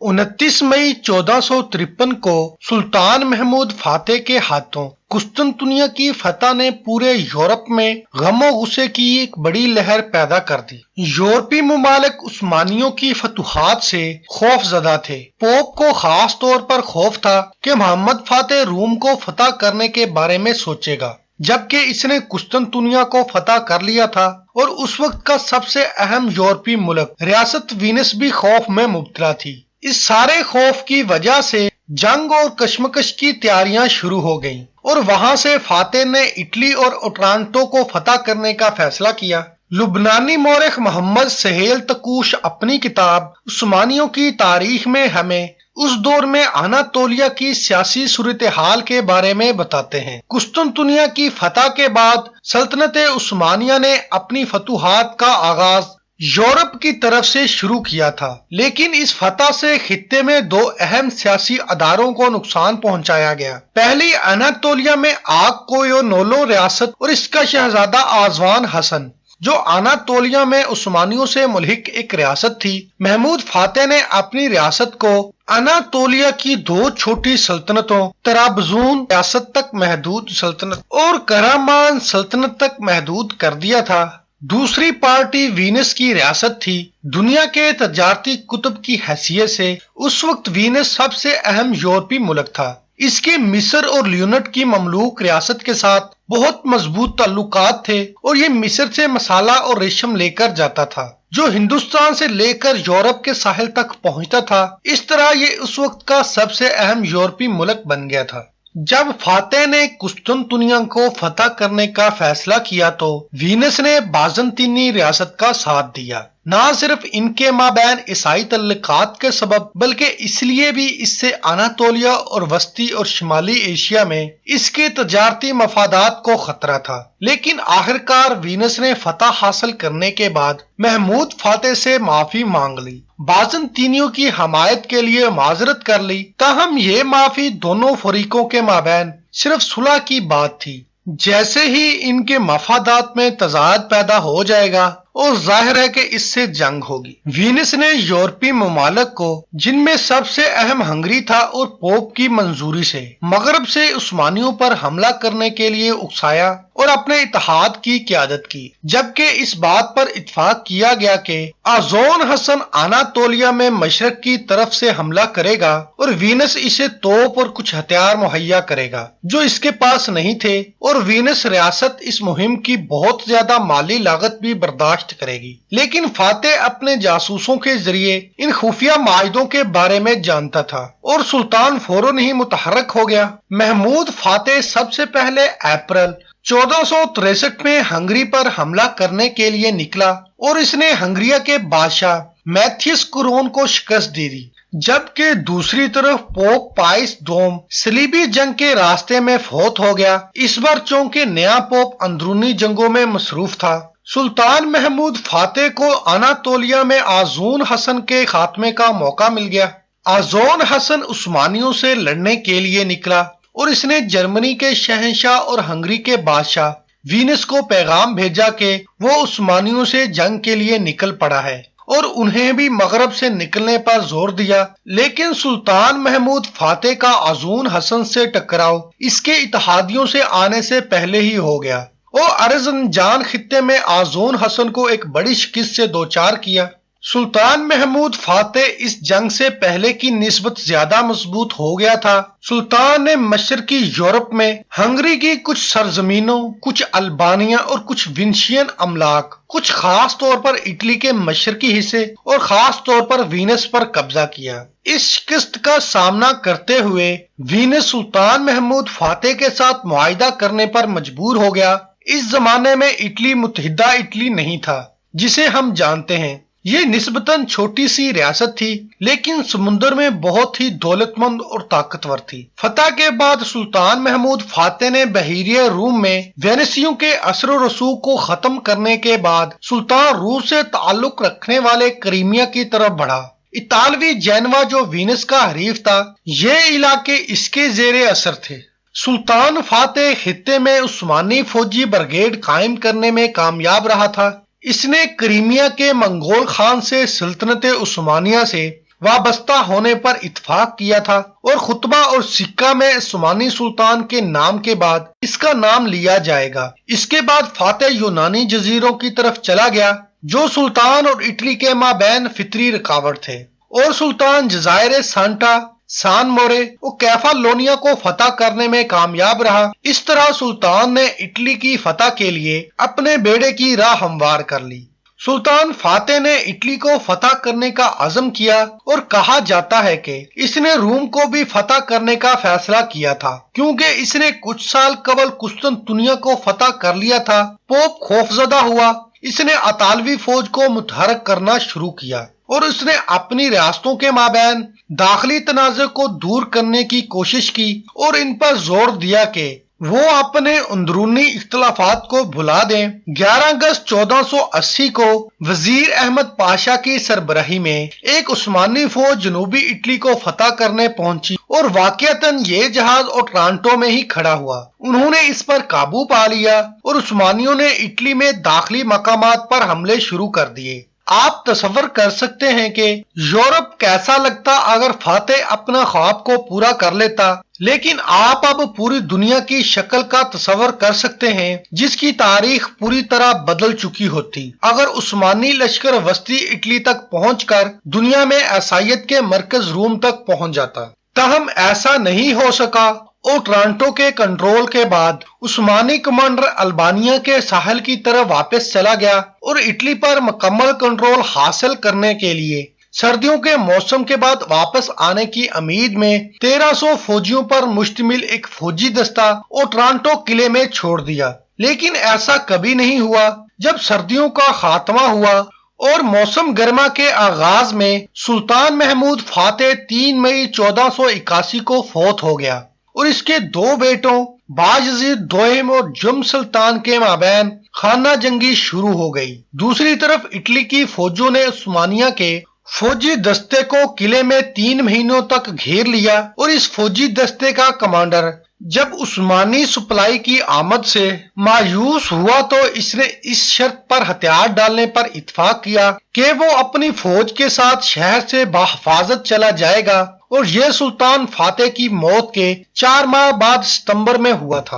29 मई 1453 को सुल्तान महमूद फातेह के हाथों कुस्तुनतुनिया की फतह ने पूरे यूरोप में गमो गुस्से की एक बड़ी लहर पैदा कर दी। यूरोपी ममालिक उस्मानियों की फतूहात से खौफजदा थे। पोप को खास तौर पर खौफ था कि मोहम्मद फातेह रूम को फतह करने के बारे में सोचेगा, जबकि इसने कुस्तुनतुनिया को फतह कर लिया था और उस वक्त का सबसे अहम यूरोपी मुल्क रियासत वीनस भी खौफ में मुब्तला थी। इस सारे खौफ की वजह से जंग और कशमकश की तैयारियां शुरू हो गईं और वहां से फातेह ने इटली और ओट्रांटो को फतह करने का फैसला किया। लुबनानी मौरख मोहम्मद सहेल तकूश अपनी किताब उस्मानियों की तारीख में हमें उस दौर में अनातोलिया की सियासी सूरत हाल के बारे में बताते हैं। कुस्तुनतुनिया की फतह के बाद सल्तनत उस्मानिया ने अपनी फतूहात का आगाज यूरोप की तरफ से शुरू किया था, लेकिन इस फतह से खित्ते में दो अहम सियासी अदारों को नुकसान पहुंचाया गया। पहली अनातोलिया में आग कोयोनोलो रियासत और इसका शहजादा आजवान हसन, जो अनातोलिया में उस्मानियों से मुल्हिक एक रियासत थी। महमूद फातेह ने अपनी रियासत को अनातोलिया की दो छोटी सल्तनतों तराबजून रियासत तक महदूद सल्तनत और करामान सल्तनत तक महदूद कर दिया था। दूसरी पार्टी वीनस की रियासत थी। दुनिया के तजारती कुतुब की हैसियत से उस वक्त वीनस सबसे अहम यूरोपी मुल्क था। इसके मिस्र और ल्यूनट की ममलूक रियासत के साथ बहुत मजबूत ताल्लुकात थे और ये मिस्र से मसाला और रेशम लेकर जाता था, जो हिंदुस्तान से लेकर यूरोप के साहिल तक पहुंचता था। इस तरह ये उस वक्त का सबसे अहम यूरोपी मुल्क बन गया था। जब फातेह ने कुस्तुनतुनिया को फतह करने का फैसला किया तो वीनस ने बाज़ंतीनी रियासत का साथ दिया, न सिर्फ इनके माबैन ईसाई तल्लुकात के सबब, बल्कि इसलिए भी इससे अनातोलिया और वस्ती और शिमाली एशिया में इसके तजारती मफादात को खतरा था। लेकिन आखिरकार वीनस ने फतह हासिल करने के बाद महमूद फातेह से माफी मांग ली, बाज़ंतीनियों की हमायत के लिए माजरत कर ली। ताहम ये माफी दोनों फरीकों के माबैन सिर्फ सुलह की बात थी। जैसे ही इनके मफादात में तजाद पैदा हो जाएगा और जाहिर है कि इससे जंग होगी। वीनस ने यूरोपी ममालिक को, जिनमें सबसे अहम हंगरी था, और पोप की मंजूरी से मगरब से उस्मानियों पर हमला करने के लिए उकसाया और अपने इत्तेहाद की क़यादत की, जबकि इस बात पर इत्तफाक किया गया कि आज़ोन हसन अनातोलिया में मशरक की तरफ से हमला करेगा और वीनस इसे तोप और कुछ हथियार मुहैया करेगा जो इसके पास नहीं थे, और वीनस रियासत इस मुहिम की बहुत ज्यादा माली लागत भी बर्दाश्त करेगी। लेकिन फातेह अपने जासूसों के जरिए इन खुफिया माहिदों के बारे में जानता था और सुल्तान फौरन ही मुतहर्रिक हो गया। महमूद फातेह सबसे पहले अप्रैल 1463 में हंगरी पर हमला करने के लिए निकला और इसने हंगरिया के बादशाह मैथियस कुरोन को शिकस्त दे दी, जबकि दूसरी तरफ पोप पाइस दोम सलीबी जंग के रास्ते में फौत हो गया। इस बार चूंकि नया पोप अंदरूनी जंगों में मसरूफ था, सुल्तान महमूद फातेह को अनातोलिया में आज़ून हसन के खात्मे का मौका मिल गया। आज़ून हसन उस्मानियों से लड़ने के लिए निकला और इसने जर्मनी के शहंशाह और हंगरी के बादशाह वीनस को पैगाम भेजा कि वो उस्मानियों से जंग के लिए निकल पड़ा है और उन्हें भी मगरब से निकलने पर जोर दिया। लेकिन सुल्तान महमूद फातेह का आज़ून हसन से टकराव इसके इत्तेहादियों से आने से पहले ही हो गया और अरज़नजान खित्ते में आज़ून हसन को एक बड़ी शिकस्त से दोचार किया। सुल्तान महमूद फातेह इस जंग से पहले की निस्बत ज्यादा मजबूत हो गया था। सुल्तान ने मशरकी यूरोप में हंगरी की कुछ सरजमीनों, कुछ अल्बानिया और कुछ विंशियन अमलाक, कुछ खास तौर पर इटली के मशरकी हिस्से और खास तौर पर वीनस पर कब्जा किया। इस शिकस्त का सामना करते हुए वीनस सुल्तान महमूद फातेह के साथ मुआहिदा करने पर मजबूर हो गया। इस जमाने में इटली मुत्तहिदा इटली नहीं था जिसे हम जानते हैं। ये निस्बतन छोटी सी रियासत थी, लेकिन समुद्र में बहुत ही दौलतमंद और ताकतवर थी। फतह के बाद सुल्तान महमूद फातेह ने बहरिया रूम में वेनेसियों के असर और रसूख को खत्म करने के बाद सुल्तान रूस से ताल्लुक रखने वाले क्रीमिया की तरफ बढ़ा। इतालवी जेनवा, जो वीनस का हरीफ था, ये इलाके इसके जेरे असर थे। सुल्तान फातेह खित्ते में उस्मानी फौजी ब्रिगेड कायम करने में कामयाब रहा था। इसने क्रीमिया के मंगोल खान से सल्तनत उस्मानिया से وابستہ ہونے پر اتفاق کیا تھا اور خطبہ اور سکہ میں عثمانی سلطان کے نام کے بعد اس کا نام لیا جائے گا۔ اس کے بعد فاتح یونانی جزیروں کی طرف چلا گیا جو سلطان اور اٹلی کے مابین فطری رکاوٹ تھے، اور سلطان جزائر سانٹا، سان مورے اور کیفالونیا کو فتح کرنے میں کامیاب رہا۔ اس طرح سلطان نے اٹلی کی فتح کے لیے اپنے بیڑے کی راہ ہموار کر لی۔ سلطان فاتح نے اٹلی کو فتح کرنے کا عزم کیا اور کہا جاتا ہے کہ اس نے روم کو بھی فتح کرنے کا فیصلہ کیا تھا، کیونکہ اس نے کچھ سال قبل قسطنطنیہ کو فتح کر لیا تھا۔ پوپ خوفزدہ ہوا، اس نے اطالوی فوج کو متحرک کرنا شروع کیا اور اس نے اپنی ریاستوں کے مابین داخلی تنازع کو دور کرنے کی کوشش کی اور ان پر زور دیا کہ وہ اپنے اندرونی اختلافات کو بھلا دیں۔ 11 اگست 1480 کو وزیر احمد پاشا کی سربراہی میں ایک عثمانی فوج جنوبی اٹلی کو فتح کرنے پہنچی اور واقعتاً یہ جہاز اوٹرانٹو میں ہی کھڑا ہوا۔ انہوں نے اس پر قابو پا لیا اور عثمانیوں نے اٹلی میں داخلی مقامات پر حملے شروع کر دیے۔ آپ تصور کر سکتے ہیں کہ یورپ کیسا لگتا اگر فاتح اپنا خواب کو پورا کر لیتا، لیکن آپ اب پوری دنیا کی شکل کا تصور کر سکتے ہیں جس کی تاریخ پوری طرح بدل چکی ہوتی اگر عثمانی لشکر وسطی اٹلی تک پہنچ کر دنیا میں عیسائیت کے مرکز روم تک پہنچ جاتا۔ تاہم ایسا نہیں ہو سکا۔ اوٹرانٹو کے کنٹرول کے بعد عثمانی کمانڈر البانیہ کے ساحل کی طرف واپس چلا گیا اور اٹلی پر مکمل کنٹرول حاصل کرنے کے لیے سردیوں کے موسم کے بعد واپس آنے کی امید میں 1300 فوجیوں پر مشتمل ایک فوجی دستہ اوٹرانٹو قلعے میں چھوڑ دیا۔ لیکن ایسا کبھی نہیں ہوا۔ جب سردیوں کا خاتمہ ہوا اور موسم گرما کے آغاز میں سلطان محمود فاتح 3 مئی 1481 کو فوت ہو گیا اور اس کے 2 بیٹوں باجزید دوئم اور جم سلطان کے مابین خانہ جنگی شروع ہو گئی۔ دوسری طرف اٹلی کی فوجوں نے عثمانیہ کے فوجی دستے کو قلعے میں 3 مہینوں تک گھیر لیا اور اس فوجی دستے کا کمانڈر جب عثمانی سپلائی کی آمد سے مایوس ہوا تو اس نے اس شرط پر ہتھیار ڈالنے پر اتفاق کیا کہ وہ اپنی فوج کے ساتھ شہر سے بحفاظت چلا جائے گا، اور یہ سلطان فاتح کی موت کے 4 ماہ بعد ستمبر میں ہوا تھا۔